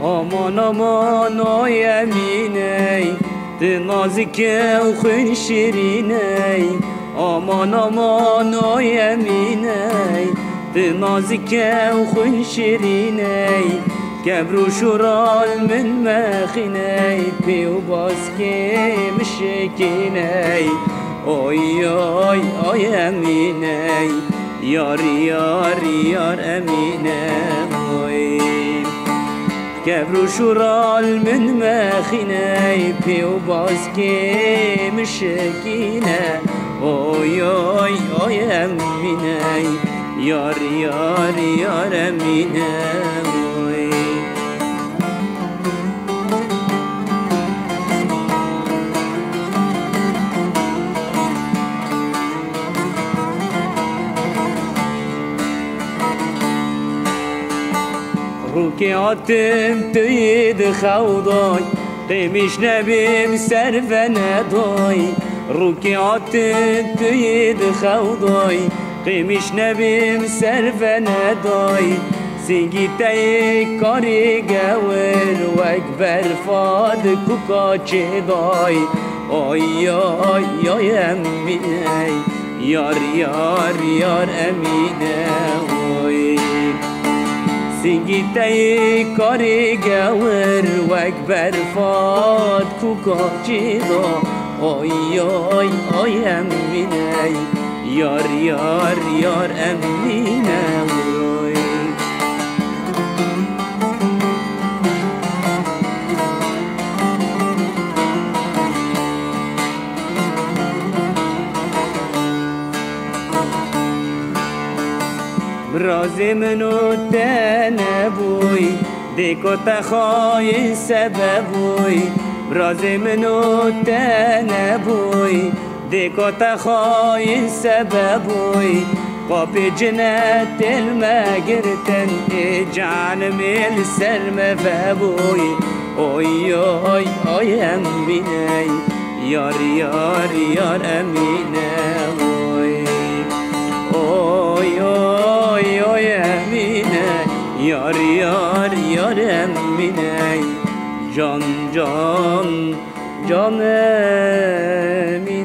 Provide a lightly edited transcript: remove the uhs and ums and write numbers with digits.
aman aman ay Emine Di nazik و خوی شیرینه aman aman ay Emine Di nazik و خوی شیرینه كبرو شرال من مخيني بي وباسكي مشكيني اوي اوي اوي اميني يار يار يار اميني اوي كبرو شرال من مخيني بي وباسكي مشكيني اوي اوي اوي اميني يار يار يار اميني اوي روكي عتم تيد خوضاي قيمش نبيم سرفنا ضاي روكي عتم تيد خوضاي قيمش نبيم سرفنا ضاي سيجيتاي كاري جوار واكبر فاد كوكاتشي ضاي اي اي اي اميني يار يار يار اميني سيجيتاي كاري جوار واكبر فاد كوكاتشي ضاي اي اي اي اميني يار يار يار اميني برازي منو تنبوي ديكو تخاي سببوي برازي منو تنبوي ديكو تخاي سببوي قابي جنات المجرتن اجعل من السلم فابوي اوي اوي اوي اميني يار يار يار اميني اوي اوي اوي اوي اميني يار يار يار اميني جان جان جان اميني